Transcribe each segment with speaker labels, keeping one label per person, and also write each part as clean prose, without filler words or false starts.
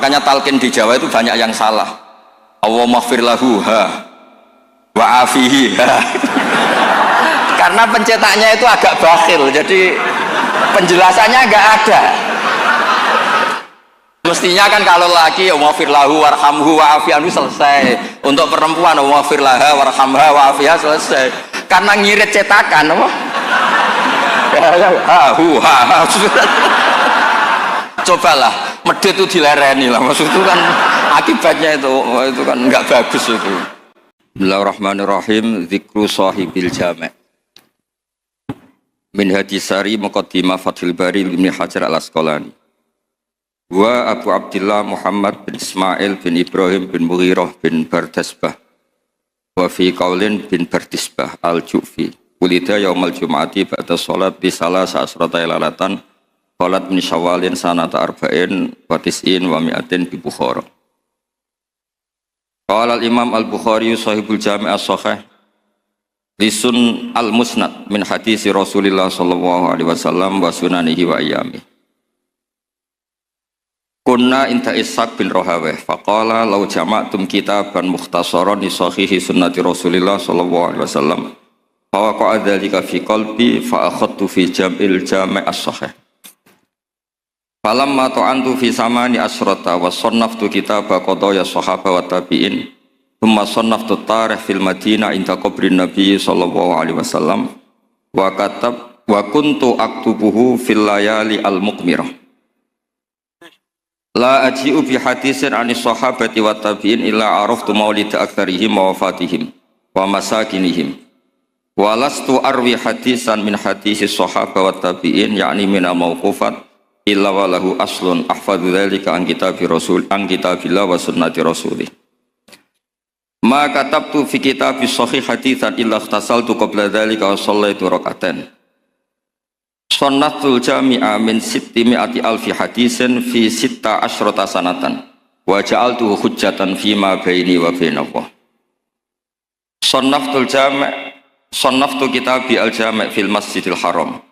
Speaker 1: Makanya talqin di Jawa itu banyak yang salah. Allahumma ighfir lahu wa afihi karena pencetaknya itu agak bakhil, jadi penjelasannya enggak ada. Mestinya kan kalau laki Allahumma ighfir lahu warhamhu wa afihi selesai. Untuk perempuan Allahumma ighfir laha warhamha wa afiha selesai. Karena ngirit cetakan apa? Cobalah medit itu dilereni lah, maksud itu kan akibatnya itu kan nggak bagus itu. Bismillahirrahmanirrahim. Zikru sahibil jami' min hadisari muqaddimah Fathul Bari Ibnu Hajar al-Asqalani wa Abu Abdillah Muhammad bin Ismail bin Ibrahim bin Mughirah bin Bardasbah wa fi qaulin bin Bardisbah al-Ju'fi ulida yaumal jum'ati ba'da sholat bisalah sa'asrata ilalatan sholat min syawalin sanata arba'in wa tis'in wa mi'atin bi Bukhara. Qala al-Imam al-Bukhari sahibul jami' as-sahih lisun al-musnad min hadisi Rasulillah sallallahu alaihi wasallam wa sunanihi wa ayyami. Kunna inta Ishaq bin Rahaweh faqala law jama'tum kitaban mukhtasaran li sahihi sunnati Rasulillah sallallahu alaihi wasallam fa waqa'a dzalika fi qalbi fa akhadtu fi jam'il jami' as-sahih. Falamma ta'antu fi samani asrata wa sannaftu kitaba qadaya sahaba wa tabi'in thumma sannaftu tarikh fil Madinah inda qabrin Nabi sallallahu alaihi wasallam wa kuntu aktubuhu fil layali al-muqmirah la aji'u bi hadisin anis sahabati wa tabi'in illa araftu maulid aktsarihim wa wafatihim wa masakinihim wa lastu arwi hadisan min hadisi sahaba wa tabi'in yakni min al-mauqufat illa walahu aslun ahfadzu dzalika an kitabi rasul an kitabillah wa sunnati rasulih ma katabtu fi kitabi sahih haditsan illa ikhtasaltu qabla dzalika wa shallaitu rak'atan sunnatul jami'a min 600 alfi hadisin fi 16 sanatan wa ja'altuhu hujjatan fi ma baini wa bainallah. Sannaftu kitabi al-jami' fil masjidil haram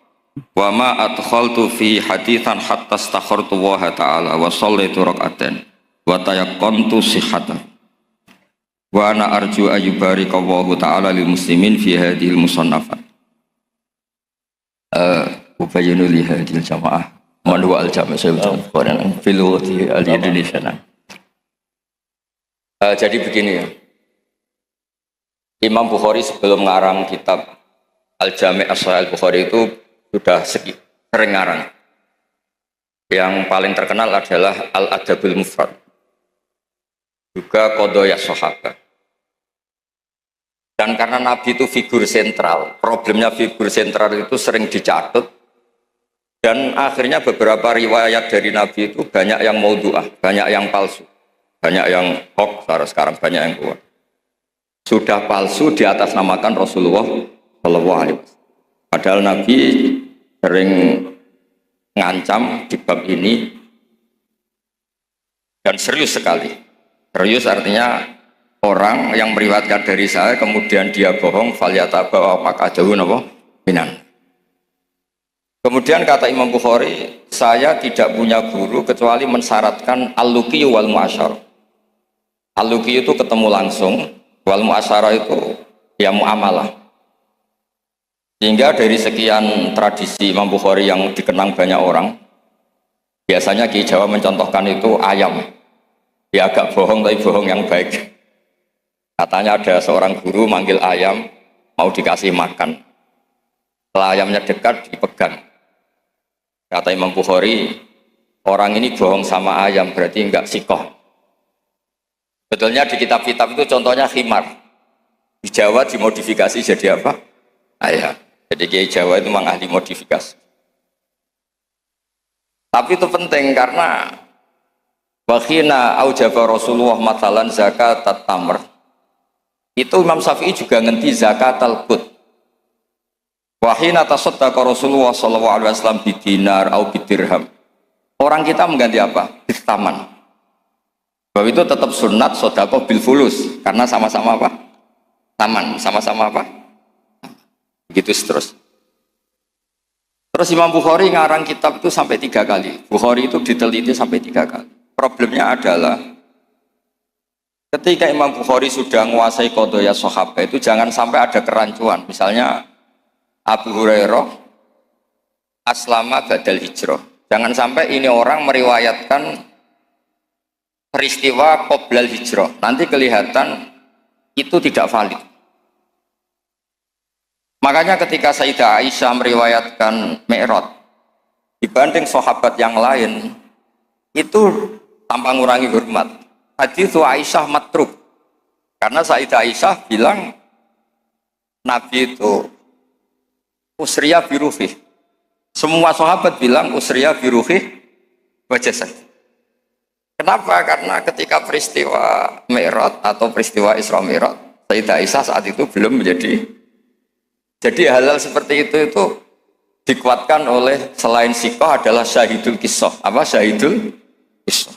Speaker 1: wa ma adkhaltu fi haditsan hatta astakhartu wa ta'ala wa shallaitu rak'atan wa tayaqqantu sihhatan wa ana arju ayyubarika Allahu ta'ala lil muslimin fi hadhil musannafat. Ubayinu li hadhil jamaah man huwa al-jami' sayyidun fil lughati al-Indonesia. Jadi begini ya, Imam Bukhari sebelum ngarang kitab Al-Jami' As-Sahih Al-Bukhari itu sudah sering ngarang. Yang paling terkenal adalah Al-Adabul Mufrad, juga Qadaya Sahabat. Dan karena Nabi itu figur sentral, problemnya figur sentral itu sering dicatut, dan akhirnya beberapa riwayat dari Nabi itu banyak yang maudhu'ah, banyak yang palsu, banyak yang hoax, sekarang banyak yang kuat. Sudah palsu di atas namakan Rasulullah Shallallahu Alaihi Wasallam. Padahal Nabi sering ngancam di bab ini dan serius sekali. Serius artinya orang yang meriwayatkan dari saya kemudian dia bohong, falyataba wa maqadahu napa minan. Kemudian kata Imam Bukhari, saya tidak punya guru kecuali mensyaratkan al-luqi wal mu'asyarah. Al-luqi itu ketemu langsung, wal mu'asyarah itu ya muamalah. Sehingga dari sekian tradisi Imam Bukhari yang dikenang banyak orang, biasanya Ki Jawa mencontohkan itu ayam. Ya agak bohong tapi bohong yang baik. Katanya ada seorang guru manggil ayam mau dikasih makan. Setelah ayamnya dekat dipegang. Kata Imam Bukhari, orang ini bohong sama ayam berarti enggak sikoh. Betulnya di kitab-kitab itu contohnya khimar. Di Jawa dimodifikasi jadi apa? Ayam. Jadi Kiai Jawa itu memang ahli modifikasi. Tapi itu penting karena wakhina aujaba Rasulullah matalan zakat tamr. Itu Imam Syafi'i juga ngenti zakat al-qut. Wakhina tasaddaqa Rasulullah sallallahu alaihi wasallam bidinar au bidirham. Orang kita mengganti apa? Bitaman. Bahwa itu tetap sunat sedekah bil fulus karena sama-sama apa? Taman, sama-sama apa? Begitu terus. Terus Imam Bukhari ngarang kitab itu sampai 3 kali. Bukhari itu diteliti sampai 3 kali. Problemnya adalah ketika Imam Bukhari sudah menguasai qadaya sahabat itu jangan sampai ada kerancuan. Misalnya Abu Hurairah aslama badal hijrah. Jangan sampai ini orang meriwayatkan peristiwa qoblal hijrah. Nanti kelihatan itu tidak valid. Makanya ketika Sayyidah Aisyah meriwayatkan Mi'raj dibanding sahabat yang lain itu tanpa ngurangi hormat. Hadits Aisyah matruk. Karena Sayyidah Aisyah bilang Nabi itu usriya biruhih. Semua sahabat bilang usriya biruhih wa jasad. Kenapa? Karena ketika peristiwa Mi'raj atau peristiwa Isra Mi'raj, Sayyidah Aisyah saat itu belum menjadi. Jadi hal-hal seperti itu dikuatkan oleh selain sikoh adalah syahidul kisah. Apa syahidul kisah?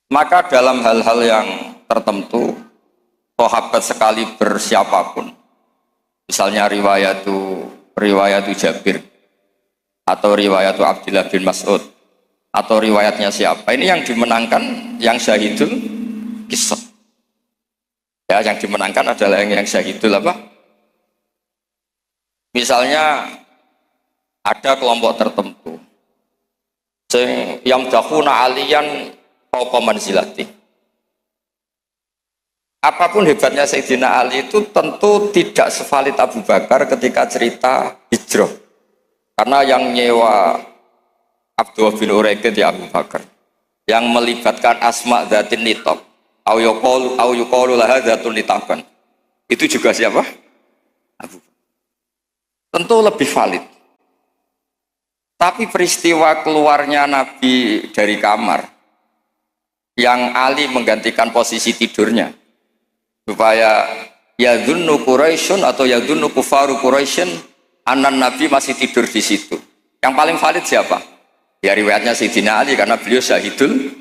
Speaker 1: Maka dalam hal-hal yang tertentu, sahabat sekali bersiapapun, misalnya riwayatu Jabir, atau riwayatu Abdullah bin Mas'ud, atau riwayatnya siapa, ini yang dimenangkan yang syahidul kisah. Ya, yang dimenangkan adalah yang syahidul apa? Misalnya ada kelompok tertentu yang dahuna aliyan fauqa manzilati. Apapun hebatnya Sayyidina Ali itu tentu tidak sevalid Abu Bakar ketika cerita hijrah. Karena yang nyewa Abdullah bin Uraiqid ya Abu Bakar. Yang melibatkan asma dzatin nitab au yuqalu laha dzatun nitaban. Itu juga siapa? Abu Bakar. Tentu lebih valid. Tapi peristiwa keluarnya Nabi dari kamar yang Ali menggantikan posisi tidurnya supaya yadhunnu Quraisyun atau yadhunnu kufaru Quraisyun anan Nabi masih tidur di situ. Yang paling valid siapa? Ya riwayatnya Sayyidina Ali karena beliau syahidul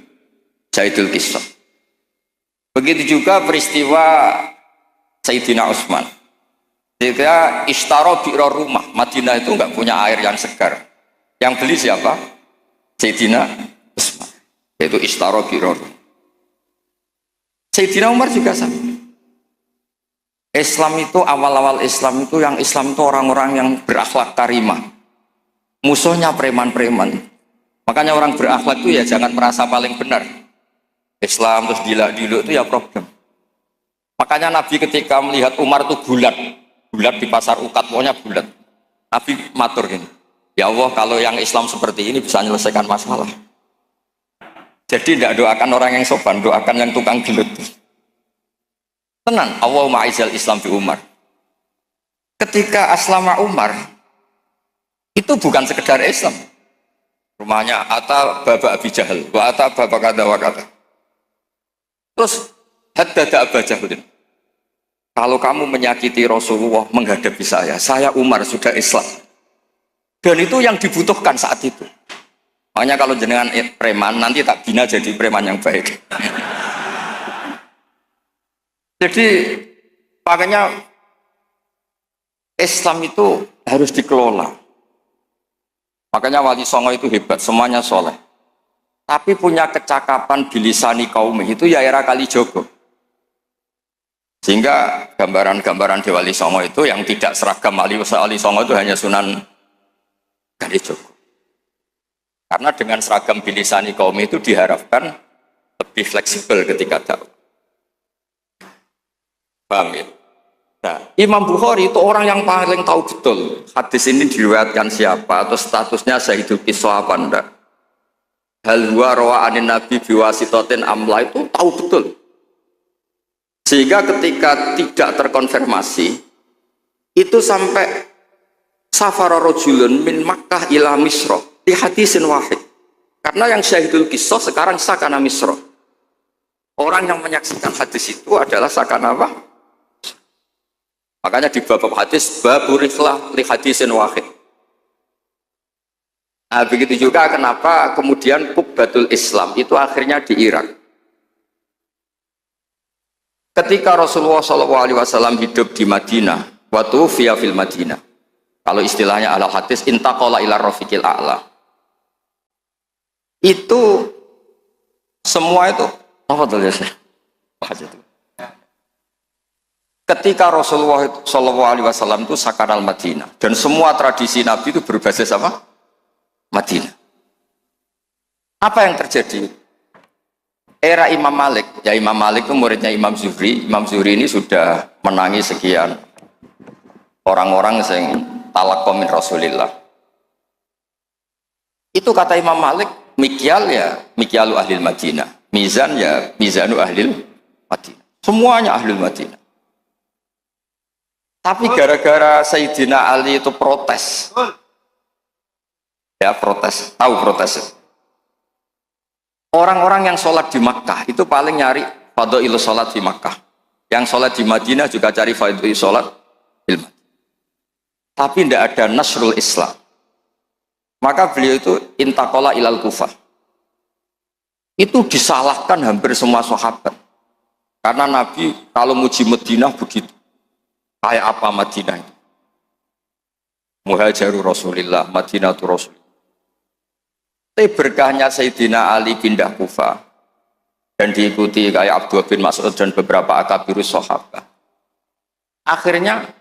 Speaker 1: kisah. Begitu juga peristiwa Sayyidina Utsman. Ketika ishtaro bi'ra rumah, Madinah itu enggak punya air yang segar. Yang beli siapa? Sayyidina Utsman. Yaitu ishtaro bi'ra rumah. Sayyidina Umar juga sama. Islam itu awal-awal Islam itu yang Islam itu orang-orang yang berakhlak karimah. Musuhnya preman-preman. Makanya orang berakhlak itu ya jangan merasa paling benar. Islam terus gila-gila itu ya problem. Makanya Nabi ketika melihat Umar itu bulat di pasar Ukat, pokoknya bulat. Nabi matur gini, ya Allah kalau yang Islam seperti ini bisa menyelesaikan masalah. Jadi tidak doakan orang yang sopan, doakan yang tukang gelut. Tenan, Allahumma aizal Islam bi Umar. Ketika aslama Umar, itu bukan sekedar Islam. Rumahnya ata baba Abi Jahal, wa ata baba kata wa kata. Terus haddada Aba Jahlin. Kalau kamu menyakiti Rasulullah menghadapi saya Umar sudah Islam. Dan itu yang dibutuhkan saat itu. Makanya kalau jenengan preman, nanti tak bina jadi preman yang baik. Jadi makanya Islam itu harus dikelola. Makanya Wali Songo itu hebat, semuanya soleh. Tapi punya kecakapan bilisani kaum itu ya era Kalijogo. Sehingga gambaran-gambaran di Wali Songo itu yang tidak seragam Wali Songo itu hanya Sunan Kalijogo. Karena dengan seragam bilisani kaum itu diharapkan lebih fleksibel ketika dakwah. Paham ya? Nah, Imam Bukhari itu orang yang paling tahu betul hadis ini diriwayatkan siapa atau statusnya syahidul kisah apa enggak. Hal huwa rawa anin nabi biwasitotin amla itu tahu betul. Sehingga ketika tidak terkonfirmasi itu sampai safara rajulun min Makkah ila Misra di hadisin wahid. Karena yang syahidul kisah sekarang sakana Misra. Orang yang menyaksikan hadis itu adalah sakana apa? Makanya di bab hadis babu rihlah li hadisin wahid. Nah, begitu juga kenapa kemudian Qubbatul Islam itu akhirnya di Irak. Ketika Rasulullah SAW hidup di Madinah, waktu via fil Madinah. Kalau istilahnya ala hadis intaqala ila rafiqil a'la. itu semua itu apa tuh ya? Ketika Rasulullah Shallallahu Alaihi Wasallam itu sakanal Madinah dan semua tradisi Nabi itu berbasis apa? Madinah. Apa yang terjadi? Era Imam Malik, ya Imam Malik itu muridnya Imam Zuhri. Imam Zuhri ini sudah menangi sekian orang-orang yang talaqqo min Rasulillah. Itu kata Imam Malik, mikyal ya mikyalu ahlil Madinah, mizan ya mizanu ahlil Madinah. Semuanya ahlul Madinah. Tapi gara-gara Sayyidina Ali itu protes. Ya protes, tahu protes. Orang-orang yang sholat di Makkah itu paling nyari fadhailus sholat di Makkah. Yang sholat di Madinah juga cari fadhailus sholat di Madinah. Tapi tidak ada nasrul Islam. Maka beliau itu intaqala ilal Kufah. Itu disalahkan hampir semua sahabat. Karena Nabi kalau muji Madinah begitu. Kayak apa Madinah itu? Muhajiru Rasulillah, Madinatu Rasulillah. Tapi berkahnya Sayyidina Ali pindah Kufah dan diikuti kayak Abdullah bin Mas'ud dan beberapa akabirus sahabat. Akhirnya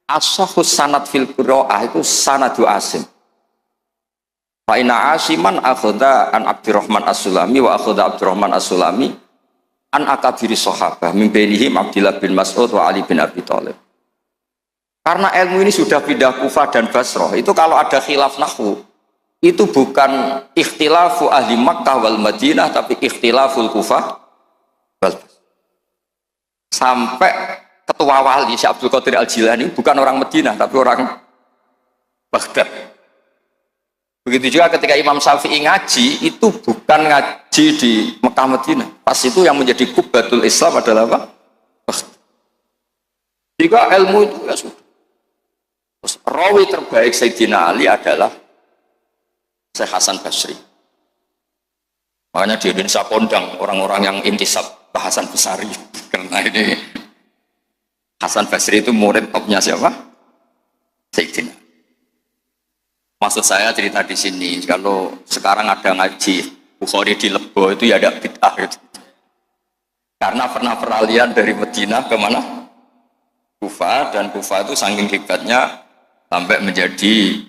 Speaker 1: as-sahhus sanad fil qiraah itu sanadu Asim. Fa inna Asiman akhadha an Abdurrahman As-Sulami wa akhadha Abdurrahman As-Sulami an akabiri sahabah min bainihim Abdullah bin Mas'ud wa Ali bin Abi Thalib. Karena ilmu ini sudah pindah Kufah dan Basrah, itu kalau ada khilaf nahwu itu bukan ikhtilafu ahli Makkah wal Madinah tapi ikhtilaful Kufah wal Basrah. Sampai ketua wali Syekh Abdul Qadir Al-Jilani bukan orang Madinah tapi orang Baghdad. Begitu juga ketika Imam Syafi'i ngaji itu bukan ngaji di Mekah Madinah. Pas itu yang menjadi kubatul Islam adalah apa? Jika ilmu itu ya sudah. Terus rawi terbaik Sayyidina Ali adalah Syekh Hasan Basri. Makanya di Indonesia kondang orang-orang yang intisab ke Hasan Basri karena ini Hasan Basri itu murid topnya siapa? Sayyidina. Maksud saya cerita di sini, kalau sekarang ada ngaji Bukhari di Lebo itu ya ada bid'ah gitu. Karena pernah peralihan dari Madinah ke mana? Kufah, dan Kufah itu saking hebatnya sampai menjadi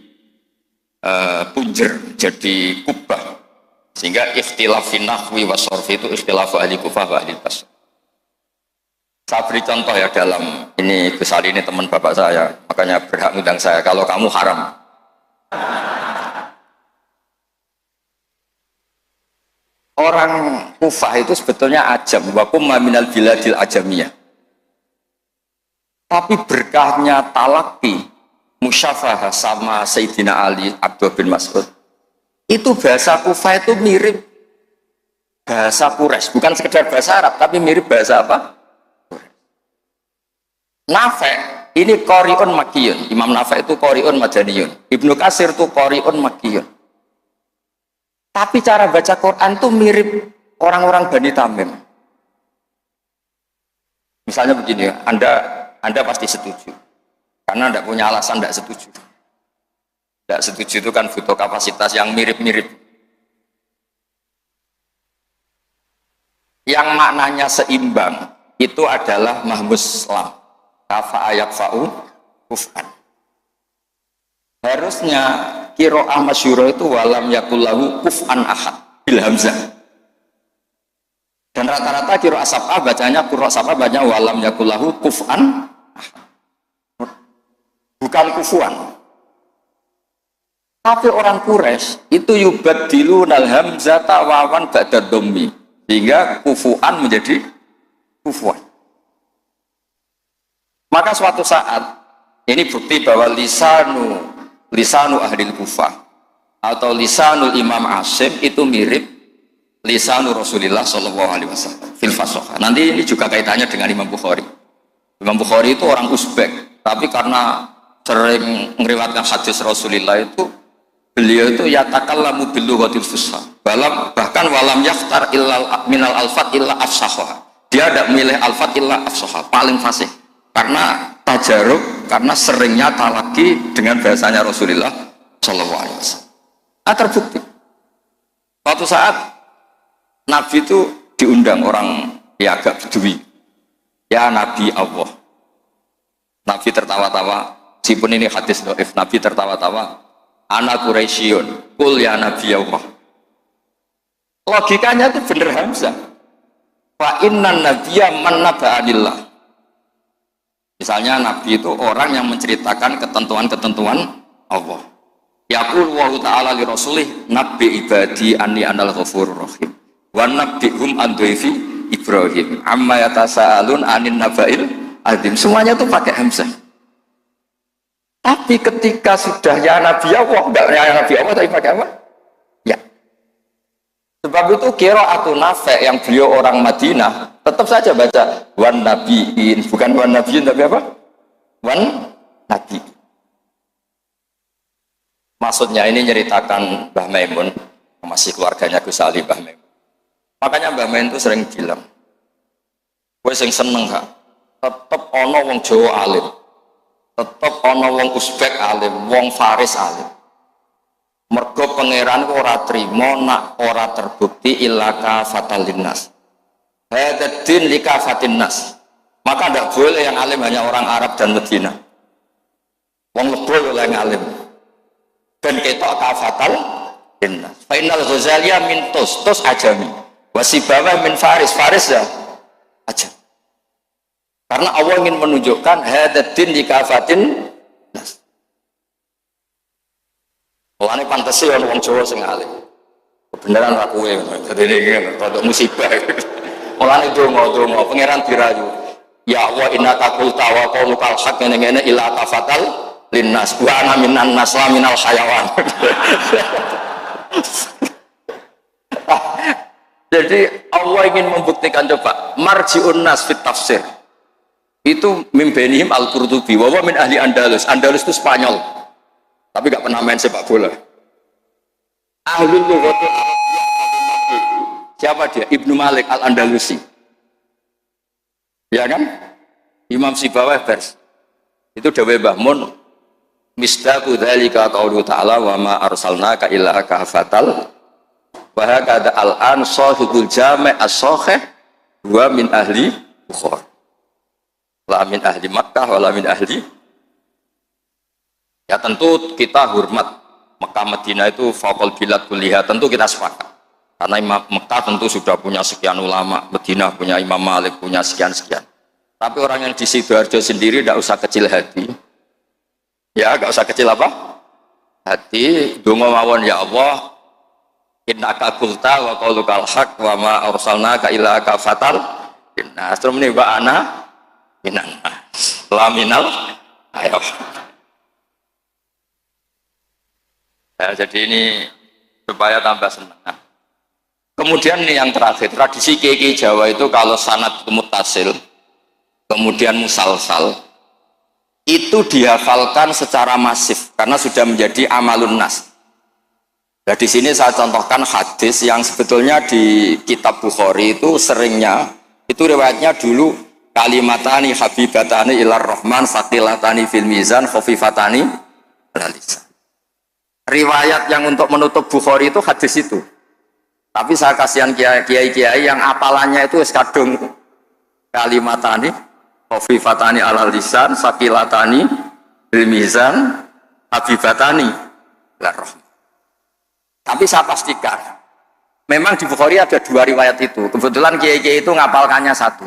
Speaker 1: punjer, jadi kubah. Sehingga ikhtilaf fi nahwi wa sharfi itu ikhtilaf ahli Kufah wa ahli Basrah. Saya beri contoh ya dalam ini, Gus Ali ini teman bapak saya, makanya berhak ngundang saya. Kalau kamu haram. Orang Kufah itu sebetulnya ajam, wakum minal biladil ajamiyah. Tapi berkahnya talaki, musyafahah sama Sayyidina Ali, Abdullah bin Mas'ud. Itu bahasa Kufah itu mirip bahasa Quraisy, bukan sekedar bahasa Arab, tapi mirip bahasa apa? Nafi' ini qari'un makkiyun. Imam Nafi' itu qari'un madaniyun. Ibnu Katsir itu qari'un makkiyun. Tapi cara baca Quran itu mirip orang-orang Bani Tamim. Misalnya begini, Anda pasti setuju. Karena Anda punya alasan tidak setuju. Tidak setuju itu kan butuh kapasitas yang mirip-mirip. Yang maknanya seimbang itu adalah mahmus lam. Kafa ayak fa'u kuf'an. Harusnya qiraah masyhurah itu walam yakullahu kuf'an ahad bil hamzah. Dan rata-rata qiraah sab'ah bacanya qiraah sab'ah bacanya walam yakullahu kuf'an ahad. Bukan kufuan. Tapi orang Quraisy itu yubaddilunal hamzata wawan ba'da dhammi. Sehingga kufuan menjadi kufuan. Maka suatu saat ini bukti bahwa lisanu ahlil Kufah atau lisanul Imam Asim itu mirip lisanu Rasulullah Shallallahu Alaihi Wasallam fil fasahah. Nanti ini juga kaitannya dengan Imam Bukhari. Imam Bukhari itu orang Uzbek, tapi karena sering meriwayatkan hadis Rasulullah itu beliau itu yatakallamu bil lughatil fusha. Bahkan walam yaftar illa minal alfat illa afsahah. Dia tidak memilih alfat illa afsahah, paling fasih. Karena tajarub, karena seringnya talaki dengan bahasanya Rasulullah Shallallahu Alaihi Wasallam. Terbukti. Suatu saat Nabi itu diundang orang ya agak bedui. Ya Nabi Allah. Nabi tertawa-tawa. Meskipun ini hadis dhaif, Nabi tertawa-tawa. Ana Quraisyun, kul ya Nabi Allah. Logikanya itu bener Hamzah. Fa innan nabiyya man naba'anillah. Misalnya Nabi itu orang yang menceritakan ketentuan-ketentuan Allah. Yaqul wa ta'ala li rasulih nabbi ibadi anni anal ghafurur rahim. Wa nabbihum an dhaifi Ibrahim. Amma yatasaalun anin naba'il azim. Semuanya itu pakai hamzah. Tapi ketika sudah ya Nabi Allah, enggak ya Nabi Allah tapi pakai apa? Ya. Sebab itu qiraatun Nafi' yang beliau orang Madinah tetap saja baca wan nabiin, bukan wan nabiin tapi apa? Wan nabi. Maksudnya ini nyeritakan Mbah Maimun, masih keluarganya Gus Ali Mbah Maimun. Makanya Mbah Maimun itu sering bilang, kowe sing seneng gak? Tetep ana wong Jawa alim. Tetep ana wong Uzbek alim, wong Faris alim. Mergo pangeran ora trima nak ora terbukti ilaka fatal linnas. Hadzal likafatin nas. Maka tidak boleh yang alim hanya orang Arab dan Medina. Wong lebih oleh yang alim. Dan ketok kafatal linnas. Fainal Ghazaliyah min tos ajami. Wasibawah min Faris ya aja. Karena Allah ingin menunjukkan hadzal likafatin nas. Mulane pantese ana wong Jawa sing alim. Kebenaran ra kowe ngono. Dadi iki rodok musibah. Mulane donga-donga pangeran dirayu. Ya Allah innaka qulta wa qaulukal haq ngene-ngene ila tafatal linnas wa ana minan nas la minal hayawan. Jadi Allah ingin membuktikan coba marji'un nas fit tafsir. Itu mimbenihim al-Qurtubi wa min ahli Andalus. Andalus itu Spanyol. Tapi gak pernah main sepak bola. Ahlul lughatil Arabiyyah. Siapa dia? Ibnu Malik Al-Andalusi. Ya kan? Imam Sibawayh vers. Itu dawuh Mbah Mun, misdaqu dzalika qaulu ta'ala wa ma arsalnaka illa kafatal. Wa hakada al-an sahibul jami' as-sahih wa min ahli Bukhari. La min ahli Makkah wa la min ahli. Ya tentu kita hormat Mekah Madinah itu faqul bilad kulliha, tentu kita sepakat. Karena Mekah tentu sudah punya sekian ulama, Madinah punya Imam Malik, punya sekian-sekian. Tapi orang yang di Sidoarjo sendiri tidak usah kecil hati. Ya, tidak usah kecil apa? Hati, donga mawon ya Allah. Innaka qulta wa qaulukal haq wa ma arsalnaka illa kafatal linnas. Terus ini wa ana minan nas. Laminal ayo. Ya, jadi ini supaya tambah senang. Nah, kemudian ini yang terakhir, tradisi kiai Jawa itu kalau sanad mutasil, kemudian musalsal, itu dihafalkan secara masif karena sudah menjadi amalun nas. Nah, di sini saya contohkan hadis yang sebetulnya di kitab Bukhari itu seringnya, itu riwayatnya dulu kalimatani habibatani ilar rahman saqilatani fil mizan khafifatani alal lisan. Riwayat yang untuk menutup Bukhari itu hadis itu. Tapi saya kasihan kiai-kiai yang apalannya itu kadung kalimatani khafifatani alal lisan saqilatani bil mizan habibatani ilar rahman. Tapi saya pastikan memang di Bukhari ada dua riwayat itu. Kebetulan kiai-kiai itu ngapalkannya satu.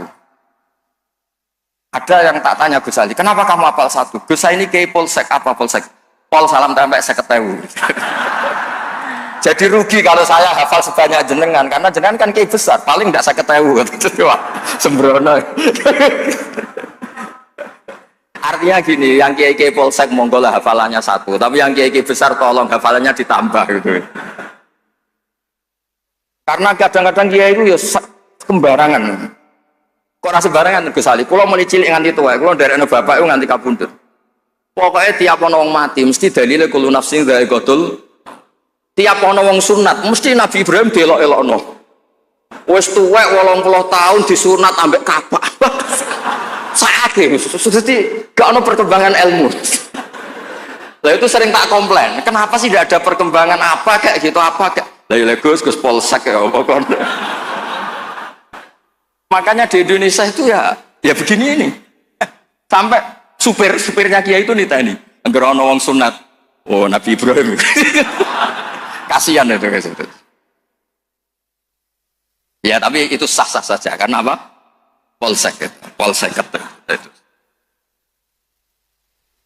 Speaker 1: Ada yang tak tanya Gus Ali, kenapa kamu hafal satu? Gus ini kiai polsek, apa polsek? Pol salam tempe 50.000. Jadi rugi kalau saya hafal sebanyak jenengan, karena jenengan kan kiai besar, paling tidak 50.000. Wah, sembrono. Artinya gini, yang kiai polsek monggo lah hafalannya satu, tapi yang kiai besar tolong hafalannya ditambah gitu. Karena kadang-kadang kiai itu ya sembarangan. Kok rasa sembarangan Gus Ali? Kalau mulai cilik nganti tua, kalau dari anak bapak itu nganti kabundut. Pokoknya tiap orang mati mesti dalilnya kulo nafsin dha'iqatul. Tiap ana wong sunat mesti Nabi Ibrahim delok-elokno. Wis tuwek 80 tahun disunat ambek Ka'bah. Saake dadi gak ana perkembangan ilmu. Lah itu sering tak komplain, kenapa sih tidak ada perkembangan apa kayak gitu apa kayak Lah ya Gus polsek ya apa kon. Makanya di Indonesia itu ya begini ini. Sampai supirnya Kiai itu nita ini. Angger ana wong sunat. Oh, Nabi Ibrahim. Kasihan itu guys itu. Ya, tapi itu sah-sah saja karena apa? Polsek itu.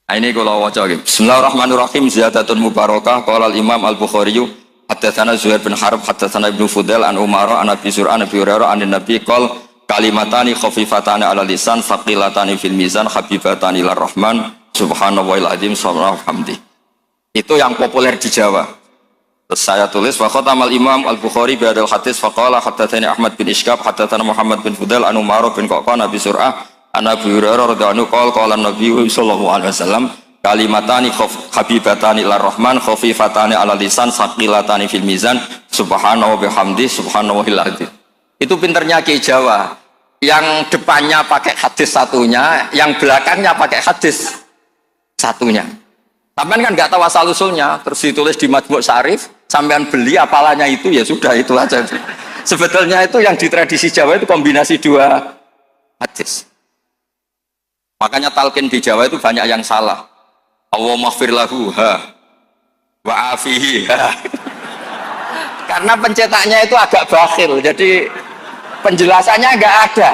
Speaker 1: Nah, ini kalau waca gitu. Bismillahirrahmanirrahim. Ziyadatun mubarakah. Qala al-Imam Al-Bukhari haddatsana Zuhair bin Harb haddatsana Ibnu Fudail an Umar an Abi Zur'ah an Abi Hurairah an Nabi qol kalimatani khafifatani ala lisan thaqilatani fil mizan habibatani lir rahman subhanallahil azim subhanallah hamdi. Itu yang populer di Jawa. Terus saya tulis wa khatamal Imam Al-Bukhari bi hadzal hadis faqala haddatsani Ahmad bin Ishqab haddatsana Muhammad bin Fudail an Umar bin Qaqan Abi Zur'ah an Abi Hurairah radhiyallahu anhu qala Nabi sallallahu alaihi wasallam kalimatani habibatani lir rahman khafifatani ala lisan saqilatani fil mizan subhanahu bihamdi subhanallahil azim. Itu pinternya Kiai Jawa. Yang depannya pakai hadis satunya, yang belakangnya pakai hadis satunya. Sampean kan nggak tahu asal usulnya, terus ditulis di Majmu' Syarif, sampean beli apalannya itu ya sudah itu aja. Sebetulnya itu yang di tradisi Jawa itu kombinasi dua hadis. Makanya talqin di Jawa itu banyak yang salah. Allahumma ighfir lahu wa afihi. Karena pencetaknya itu agak bakhil, jadi penjelasannya enggak ada.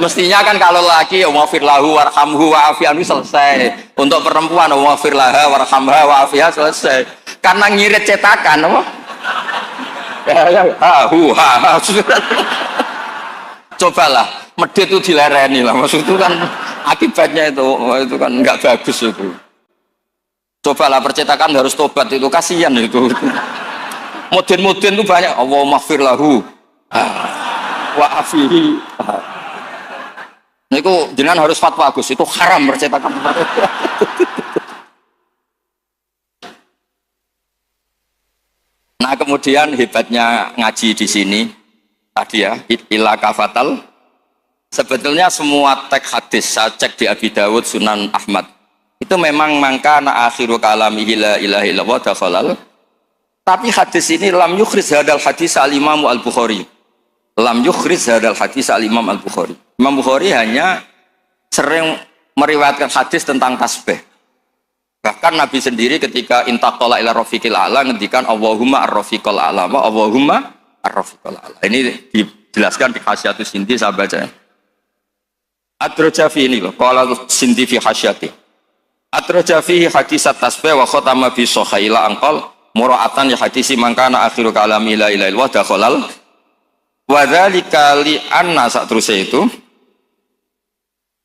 Speaker 1: Mestinya kan kalau laki Allahumma ighfir lahu warhamhu wa afihi selesai. Untuk perempuan Allahumma ighfir laha warhamha wa afiha selesai. Karena ngirit cetakan apa? Cobalah medit itu dilereni lah, maksud itu kan akibatnya itu kan nggak bagus itu. Cobalah percetakan harus tobat itu kasihan itu. Mudin itu banyak Allahumma ighfir lahu wa afihi. Nah itu jenengan harus fatwa Gus, itu haram percetakan. Nah kemudian hebatnya ngaji di sini tadi ya ila kafatal. Sebetulnya semua teks hadis saya cek di Abi Dawud, Sunan Ahmad itu memang mangkana akhiru kalamihi la ilaha illallah dakhalal. Tapi hadis ini lam yukhriz hadal hadis al-Imam Al-Bukhari. Lam yukhriz hadal hadis al-Imam Al-Bukhari. Imam Bukhari hanya sering meriwayatkan hadis tentang tasbih. Bahkan Nabi sendiri ketika intaqala ila rafiqil a'la ngendikan Allahumma ar-rafiqal a'la wa Allahumma ar-rafiqal a'la. Ini dijelaskan di Hasyiatus Sindi, saya baca. Ad-Rajafi ini loh, qala Sindi fi hasyati. Ad-Rajafi hadis at-tasbih wa khatama bi sahaila anqal mura'atan ya hadisi mangkana akhiru kalami la ilaha illallah dakhalal wa dzalika li anna satruse itu.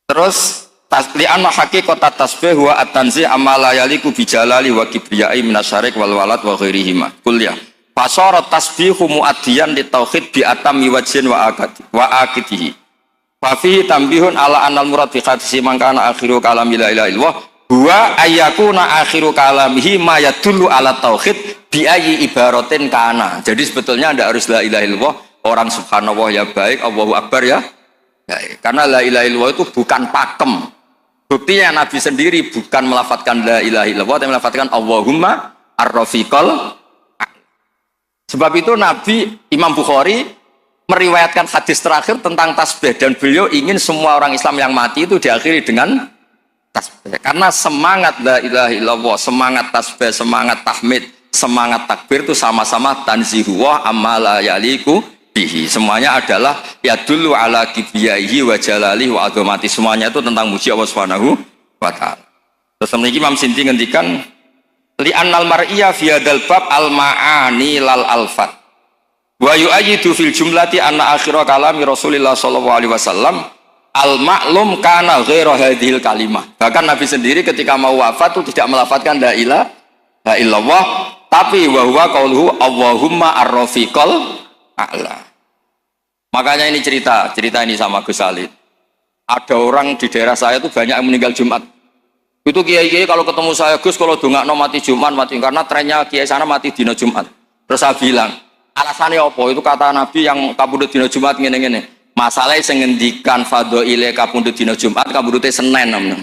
Speaker 1: Terus li anna haqiqat tasbih wa at-tanzih amala yaliku bi jalali wa kibriyai minasyarik wal walad wa ghairihima. Kuliah fasara tasbihu muaddiyan li tauhid bi atami wajhin wa aqatihi. Fafihi tambihun ala anal murad bi hadisi mangkana akhiru kalami la ilaha illallah huwa ayyakuna akhiru kalamihi ma yadullu ala tauhid bi ayyi ibaratin kana. Jadi sebetulnya tidak harus la ilaha illallah, orang subhanallah ya baik, Allahu akbar ya baik. Karena la ilaha illallah itu bukan pakem. Buktinya Nabi sendiri bukan melafadzkan la ilaha illallah, tapi melafadzkan Allahumma ar-rafiqal. Sebab itu Nabi Imam Bukhari meriwayatkan hadis terakhir tentang tasbih dan beliau ingin semua orang Islam yang mati itu diakhiri dengan tasbih. Karena semangat la ilaha illallah, semangat tasbih, semangat tahmid, semangat takbir itu sama-sama tanzihuwah amma la yaliku bihi. Semuanya adalah yadullu ala kibriyaihi wa jalalihi wa adhamati. Semuanya itu tentang muji Allah Subhanahu wa taala. Terus memiliki Imam Sindi ngendikan li annal mar'iyya fi hadzal bab al ma'ani lal alfat. Wa yu'ayyidu fil jumlati anna akhira kalami Rasulullah sallallahu alaihi wasallam al-ma'lum kana ghairu hadhil kalimah. Bahkan Nabi sendiri ketika mau wafat itu tidak melafadzkan la ilaha illallah, tapi wa huwa qauluhu Allahumma ar-rafiqal a'la. Makanya ini cerita ini sama Gus Salid. Ada orang di daerah saya itu banyak yang meninggal Jumat. Itu kiai-kiai kalau ketemu saya, Gus kalau dongakno mati Jumat mati, karena trennya kiai sana mati dina Jumat. Terus saya bilang, alasannya apa? Itu kata Nabi yang kabudut dina Jumat ngene-ngene. Masalahnya sing ngendikan fadhaile kabudut dina Jumat, kabudute Senin namanya.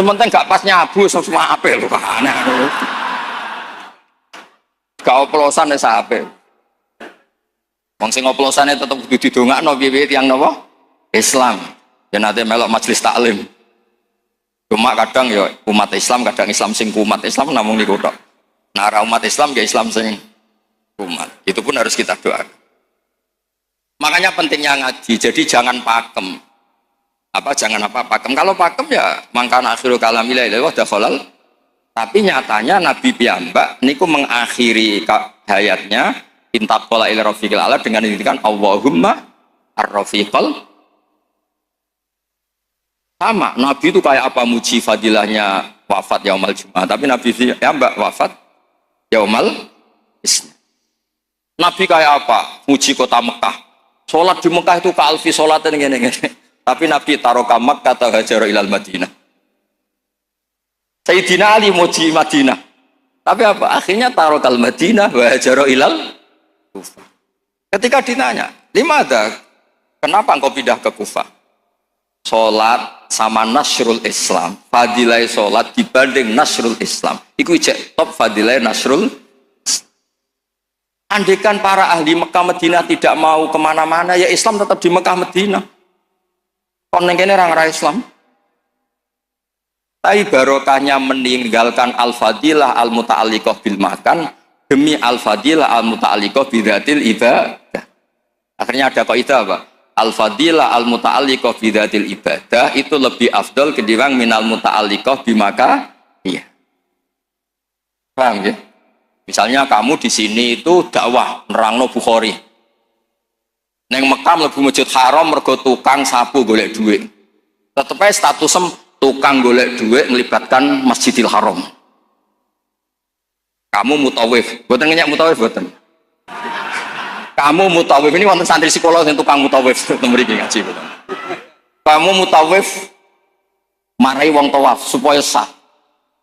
Speaker 1: Sementing gak pas nyabu semua apel lho aneh. Gak oplosan wis apik. Wong sing oplosane tetep kudu didongakno piye-piye tiyang napa? Islam. Ya nanti melok majelis taklim. Cuma kadang ya umat Islam, kadang Islam sing umat Islam namung niku tok. Nah, umat Islam ya Islam sing umat. Itu pun harus kita doakan. Makanya pentingnya ngaji. Jadi jangan pakem. Jangan pakem. Kalau pakem ya mangkana akhiru kalami la ilaha illallah. Tapi nyatanya Nabi piyambak niku mengakhiri hayatnya intaqala ila rafiqil a'la dengan dikatakan Allahumma ar-rafiqal. Sama, Nabi itu kayak apa muji fadilahnya wafat yaumal Jumat, tapi Nabi piyambak wafat yaumal Isnin. Nabi kayak apa? Muji kota Mekah. Salat di Mekah itu ka alfi salatan ngene-ngene. Tapi Nabi taroka Makkah ta hajara ilal Madinah. Sayyidina Ali muji Madinah. Tapi apa? Akhirnya tarokal Madinah wa hajara ilal Kufah. Ketika ditanya, "Limada? Kenapa engkau pindah ke Kufah?" Salat sama nasrul Islam. Fadilah salat dibanding nasrul Islam. Iku cek top fadilah nasrul. Andaikan para ahli Mekah Madinah tidak mau kemana-mana, ya Islam tetap di Mekah Madinah. Kon ning kene orang Islam. Tapi barokahnya meninggalkan al-fadilah al-muta'alliqah bil makan demi al-fadilah al-muta'alliqah bidzatil ibadah. Akhirnya ada kaidah apa? Al-fadilah al-muta'alliqah bidzatil ibadah itu lebih afdal ketimbang minal muta'alliqah bimaka. Iya. Paham ya? Misalnya kamu di sini itu dakwah nerangno Bukhari. Neng Mekah mlebu Masjid Haram mergo tukang sapu golek duit. Tetep ae statusem tukang golek duit melibatkan Masjidil Haram. Kamu mutawif, boten ngenyak mutawif boten. Kamu mutawif ini wonten santri psikolog yang tukang mutawif mriki ngaji boten. Kamu mutawif marai wong tawaf supaya sah.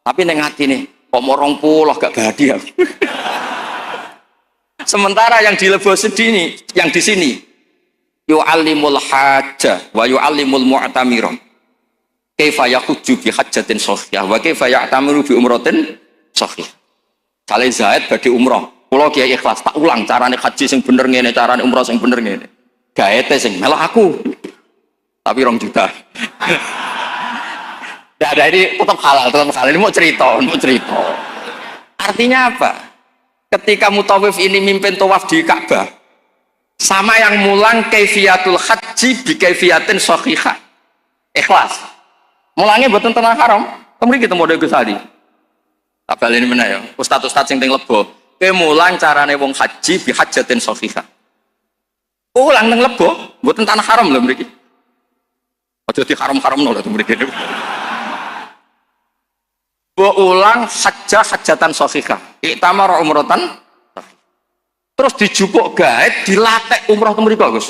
Speaker 1: Tapi ning atine kok mau 20 gak bahagia. Sementara yang di Lebo sini, yang di sini yu'allimul hajjah wa yu'allimul mu'tamirah. Kaifa yakhujju bi hajjatin shahihah wa kaifa ya'tamiru bi umratin shahihah. Saleh Zaid badhe umrah. Kula kiai ikhlas tak ulang carane haji sing bener ngene, carane umrah sing bener ngene. Gaete sing melok aku. Tapi 2 juta. Ya ada ini tetap halal ini mau cerita. Artinya apa? Ketika mutawif ini mimpin tawaf di Ka'bah, sama yang mulang kaifiyatul haji bi kaifiyatin shahihah. Ikhlas. Mulangnya boten tenang haram. Kemriki kita model Gus Ali. Abal ini mana ya? Ustaz-ustaz sing teng Lebo. Kowe mulang carane wong haji bi hajjatin shahihah. Ulang teng Lebo, boten tanah haram lho mriki. Aja di haram-haramno lho mriki. Ulang hajatan shahihah. Iktamar umratan. Terus dijupuk gaet dilatek umrah teng mriki Gus.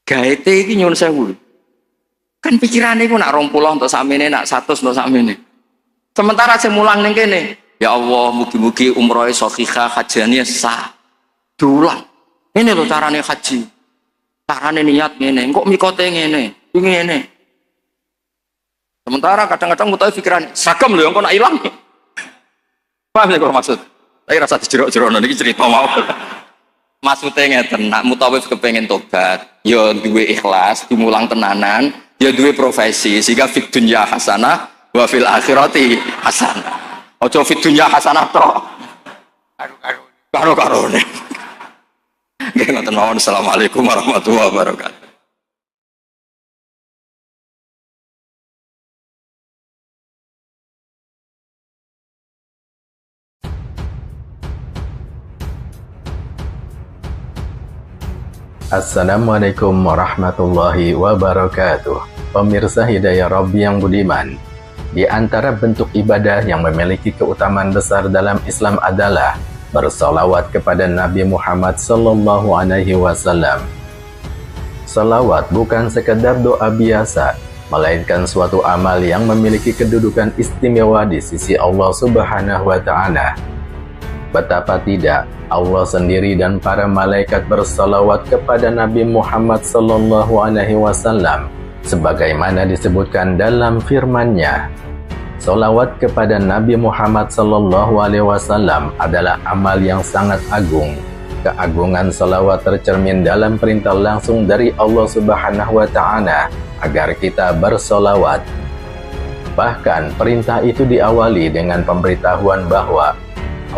Speaker 1: Gaete iki nyuwun sewu. Kan pikirane iku nak 20 untuk sakmene, nak 100 untuk sakmene. Sementara sing mulang ning kene, ya Allah mugi-mugi umrohe shahihah hajane sah. Diulang. Ini lho carane haji. Carane niat ngene, kok mikote ngene, ngene. Sementara kadang-kadang mutawif pikiran seragam lho yang kok nak ilang. Paham ya kok maksud? Tapi rasa dijerok-jerokno niki cerita mau. Maksudnya ngeten, nak mutawif kepengen tobat, ya duwe ikhlas, dimulang tenanan, ya duwe profesi sehingga fid dunya hasanah wa fil akhirati hasanah. Aja fid dunya hasanah tok. Karo-karone. Nggih ngoten mawon. Assalamualaikum warahmatullahi wabarakatuh.
Speaker 2: Assalamualaikum warahmatullahi wabarakatuh. Pemirsa Hidayah Rabbi yang budiman, di antara bentuk ibadah yang memiliki keutamaan besar dalam Islam adalah bersalawat kepada Nabi Muhammad sallallahu alaihi wasallam. Salawat bukan sekedar doa biasa, melainkan suatu amal yang memiliki kedudukan istimewa di sisi Allah Subhanahu wa taala. Betapa tidak, Allah sendiri dan para malaikat bersalawat kepada Nabi Muhammad sallallahu alaihi wasallam sebagaimana disebutkan dalam firman-Nya. Salawat kepada Nabi Muhammad SAW adalah amal yang sangat agung. Keagungan salawat tercermin dalam perintah langsung dari Allah Subhanahu wa Ta'ala agar kita bersolawat. Bahkan perintah itu diawali dengan pemberitahuan bahwa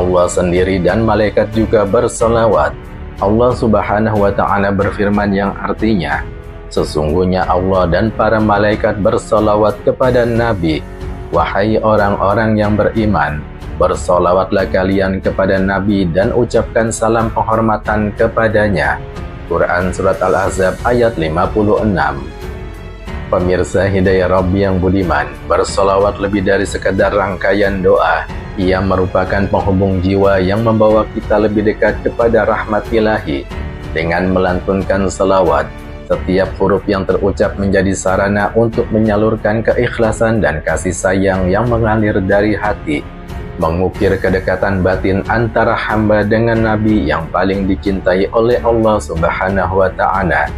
Speaker 2: Allah sendiri dan malaikat juga bersolawat. Allah Subhanahu wa Ta'ala berfirman yang artinya, sesungguhnya Allah dan para malaikat bersolawat kepada Nabi. Wahai orang-orang yang beriman, bersolawatlah kalian kepada Nabi dan ucapkan salam penghormatan kepadanya. Quran Surat Al-Ahzab ayat 56. Pemirsa Hidayah Rabbi yang budiman, bersolawat lebih dari sekadar rangkaian doa. Ia merupakan penghubung jiwa yang membawa kita lebih dekat kepada rahmat ilahi. Dengan melantunkan selawat, setiap huruf yang terucap menjadi sarana untuk menyalurkan keikhlasan dan kasih sayang yang mengalir dari hati, mengukir kedekatan batin antara hamba dengan Nabi yang paling dicintai oleh Allah Subhanahu wa Ta'ala.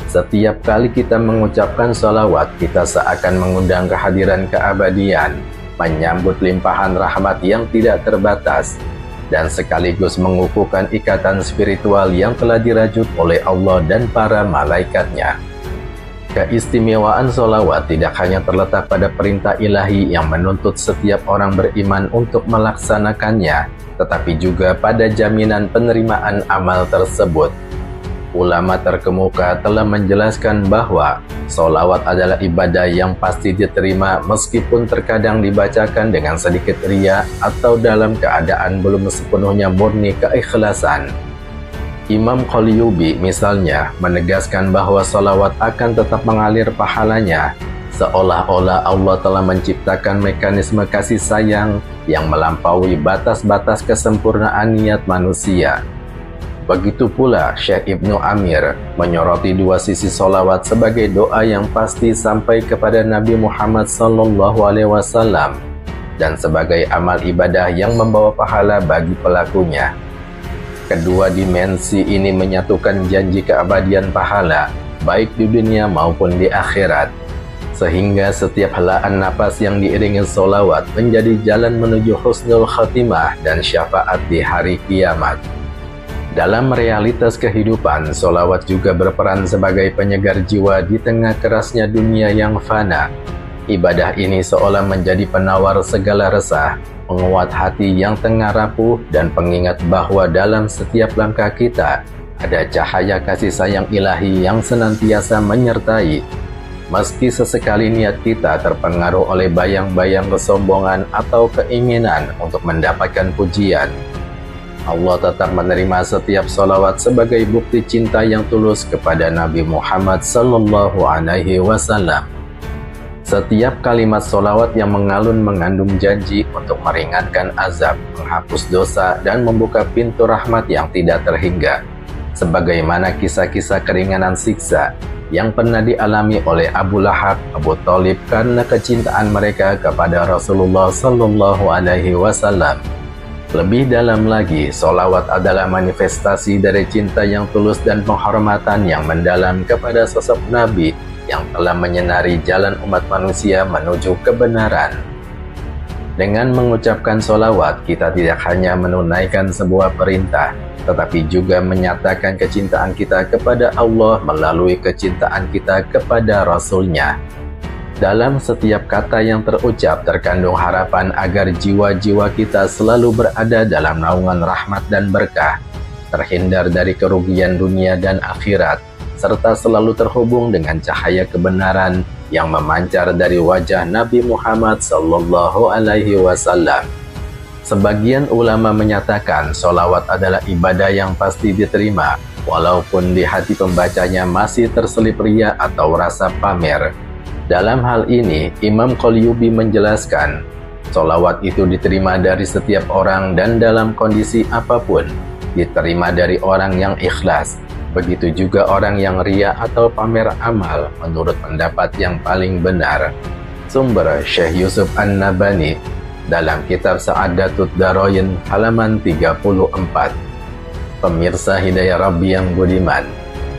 Speaker 2: Setiap kali kita mengucapkan salawat, kita seakan mengundang kehadiran keabadian, menyambut limpahan rahmat yang tidak terbatas, dan sekaligus mengukuhkan ikatan spiritual yang telah dirajut oleh Allah dan para malaikatnya. Keistimewaan sholawat tidak hanya terletak pada perintah ilahi yang menuntut setiap orang beriman untuk melaksanakannya, tetapi juga pada jaminan penerimaan amal tersebut. Ulama terkemuka telah menjelaskan bahwa sholawat adalah ibadah yang pasti diterima meskipun terkadang dibacakan dengan sedikit riya atau dalam keadaan belum sepenuhnya murni keikhlasan. Imam Qalyubi misalnya menegaskan bahwa sholawat akan tetap mengalir pahalanya, seolah-olah Allah telah menciptakan mekanisme kasih sayang yang melampaui batas-batas kesempurnaan niat manusia. Begitu pula Syekh Ibnu Amir menyoroti dua sisi sholawat sebagai doa yang pasti sampai kepada Nabi Muhammad SAW dan sebagai amal ibadah yang membawa pahala bagi pelakunya. Kedua dimensi ini menyatukan janji keabadian pahala baik di dunia maupun di akhirat, sehingga setiap helaan napas yang diiringi sholawat menjadi jalan menuju husnul khatimah dan syafaat di hari kiamat. Dalam realitas kehidupan, sholawat juga berperan sebagai penyegar jiwa di tengah kerasnya dunia yang fana. Ibadah ini seolah menjadi penawar segala resah, penguat hati yang tengah rapuh, dan pengingat bahwa dalam setiap langkah kita ada cahaya kasih sayang ilahi yang senantiasa menyertai. Meski sesekali niat kita terpengaruh oleh bayang-bayang kesombongan atau keinginan untuk mendapatkan pujian, Allah tetap menerima setiap sholawat sebagai bukti cinta yang tulus kepada Nabi Muhammad SAW. Setiap kalimat sholawat yang mengalun mengandung janji untuk meringankan azab, menghapus dosa, dan membuka pintu rahmat yang tidak terhingga. Sebagaimana kisah-kisah keringanan siksa yang pernah dialami oleh Abu Lahab, Abu Thalib karena kecintaan mereka kepada Rasulullah SAW. Lebih dalam lagi, sholawat adalah manifestasi dari cinta yang tulus dan penghormatan yang mendalam kepada sosok Nabi yang telah menyenari jalan umat manusia menuju kebenaran. Dengan mengucapkan sholawat, kita tidak hanya menunaikan sebuah perintah, tetapi juga menyatakan kecintaan kita kepada Allah melalui kecintaan kita kepada Rasul-Nya. Dalam setiap kata yang terucap terkandung harapan agar jiwa-jiwa kita selalu berada dalam naungan rahmat dan berkah, terhindar dari kerugian dunia dan akhirat, serta selalu terhubung dengan cahaya kebenaran yang memancar dari wajah Nabi Muhammad SAW. Sebagian ulama menyatakan sholawat adalah ibadah yang pasti diterima, walaupun di hati pembacanya masih terselip riya atau rasa pamer. Dalam hal ini, Imam Qalyubi menjelaskan, sholawat itu diterima dari setiap orang dan dalam kondisi apapun, diterima dari orang yang ikhlas. Begitu juga orang yang riya atau pamer amal menurut pendapat yang paling benar. Sumber Syekh Yusuf An-Nabhani dalam kitab Sa'adatud Darain halaman 34. Pemirsa Hidayah Rabbi yang budiman,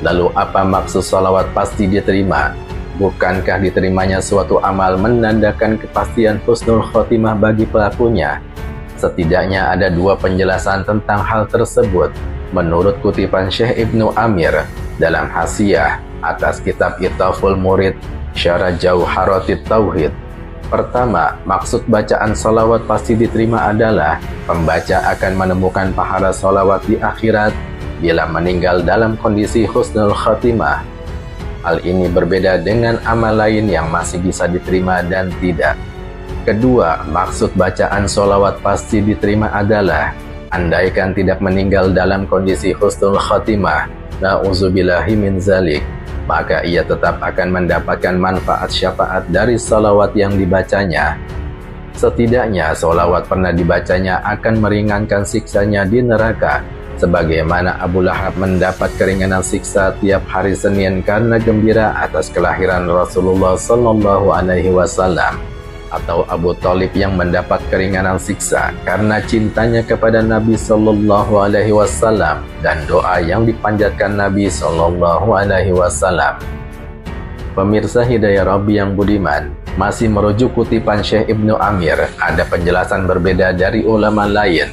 Speaker 2: lalu apa maksud sholawat pasti diterima? bukankah diterimanya suatu amal menandakan kepastian husnul khotimah bagi pelakunya? Setidaknya ada dua penjelasan tentang hal tersebut menurut kutipan Syekh Ibnu Amir dalam Hasiyah atas kitab Ithaful Murid Syarah Jauharatit Tauhid. Pertama, maksud bacaan sholawat pasti diterima adalah pembaca akan menemukan pahala sholawat di akhirat bila meninggal dalam kondisi husnul khatimah. Hal ini berbeda dengan amal lain yang masih bisa diterima dan tidak. Kedua, maksud bacaan sholawat pasti diterima adalah andaikan tidak meninggal dalam kondisi husnul khatimah, na'udzubillahi min zalik, maka ia tetap akan mendapatkan manfaat syafaat dari sholawat yang dibacanya. Setidaknya sholawat pernah dibacanya akan meringankan siksanya di neraka, sebagaimana Abu Lahab mendapat keringanan siksa tiap hari Senin karena gembira atas kelahiran Rasulullah Sallallahu Alaihi Wasallam, atau Abu Thalib yang mendapat keringanan siksa karena cintanya kepada Nabi Sallallahu Alaihi Wasallam dan doa yang dipanjatkan Nabi Sallallahu Alaihi Wasallam. Pemirsa Hidayah Rabbi yang budiman, masih merujuk kutipan Syekh Ibnu Amir, ada penjelasan berbeda dari ulama lain.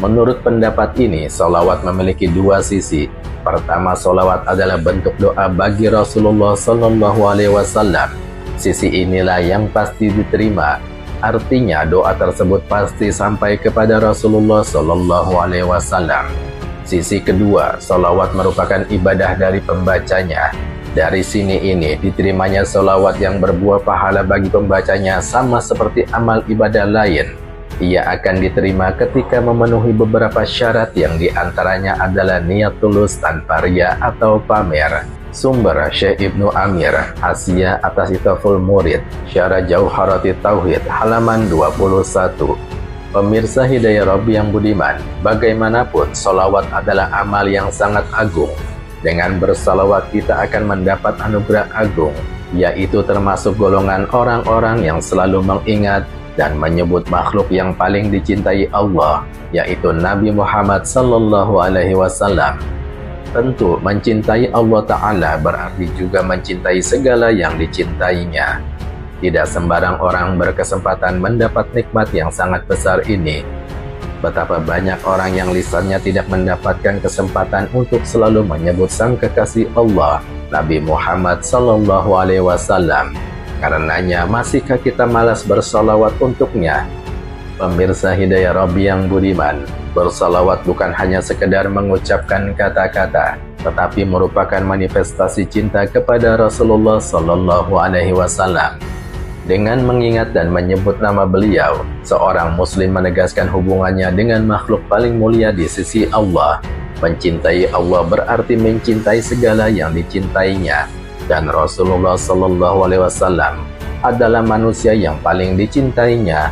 Speaker 2: Menurut pendapat ini, sholawat memiliki dua sisi. Pertama, sholawat adalah bentuk doa bagi Rasulullah Sallallahu Alaihi Wasallam. Sisi inilah yang pasti diterima. Artinya doa tersebut pasti sampai kepada Rasulullah Sallallahu Alaihi Wasallam. Sisi kedua, sholawat merupakan ibadah dari pembacanya. Dari sini ini diterimanya sholawat yang berbuah pahala bagi pembacanya sama seperti amal ibadah lain. Ia akan diterima ketika memenuhi beberapa syarat yang diantaranya adalah niat tulus tanpa riya atau pamer. Sumber Syekh Ibnu Amir, Hasiyah atas Ithaful Murid, Syarah Jauharatit Tauhid, halaman 21. Pemirsa Hidayah Rabbi yang budiman, bagaimanapun sholawat adalah amal yang sangat agung. Dengan bersalawat kita akan mendapat anugerah agung, yaitu termasuk golongan orang-orang yang selalu mengingat dan menyebut makhluk yang paling dicintai Allah, yaitu Nabi Muhammad Sallallahu Alaihi Wasallam. Tentu mencintai Allah Ta'ala berarti juga mencintai segala yang dicintainya. Tidak sembarang orang berkesempatan mendapat nikmat yang sangat besar ini. Betapa banyak orang yang lisannya tidak mendapatkan kesempatan untuk selalu menyebut sang kekasih Allah, Nabi Muhammad Sallallahu Alaihi Wasallam. Karenanya, masihkah kita malas bersalawat untuknya? Pemirsa Hidayah Rabbi yang budiman, bersalawat bukan hanya sekedar mengucapkan kata-kata, tetapi merupakan manifestasi cinta kepada Rasulullah Sallallahu Alaihi Wasallam. Dengan mengingat dan menyebut nama beliau, seorang muslim menegaskan hubungannya dengan makhluk paling mulia di sisi Allah. Mencintai Allah berarti mencintai segala yang dicintainya, dan Rasulullah Sallallahu Alaihi Wasallam adalah manusia yang paling dicintainya.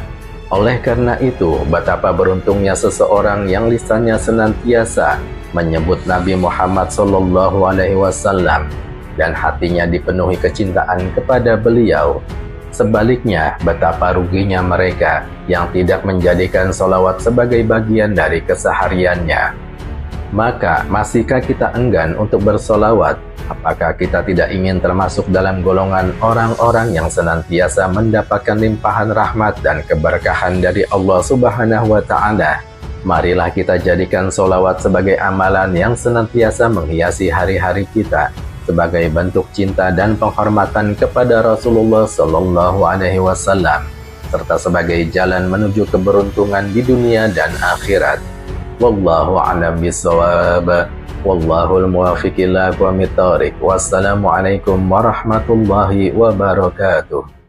Speaker 2: Oleh karena itu, betapa beruntungnya seseorang yang lisannya senantiasa menyebut Nabi Muhammad Sallallahu Alaihi Wasallam dan hatinya dipenuhi kecintaan kepada beliau. Sebaliknya, betapa ruginya mereka yang tidak menjadikan sholawat sebagai bagian dari kesehariannya. Maka, masihkah kita enggan untuk bersolawat? Apakah kita tidak ingin termasuk dalam golongan orang-orang yang senantiasa mendapatkan limpahan rahmat dan keberkahan dari Allah Subhanahu wa Ta'ala? Marilah kita jadikan solawat sebagai amalan yang senantiasa menghiasi hari-hari kita, sebagai bentuk cinta dan penghormatan kepada Rasulullah Sallallahu Alaihi Wasallam, serta sebagai jalan menuju keberuntungan di dunia dan akhirat. Wallahu a'lam bishawab. Wallahul muwaffiq ila aqwamit thoriq. Wassalamualaikum warahmatullahi wabarakatuh.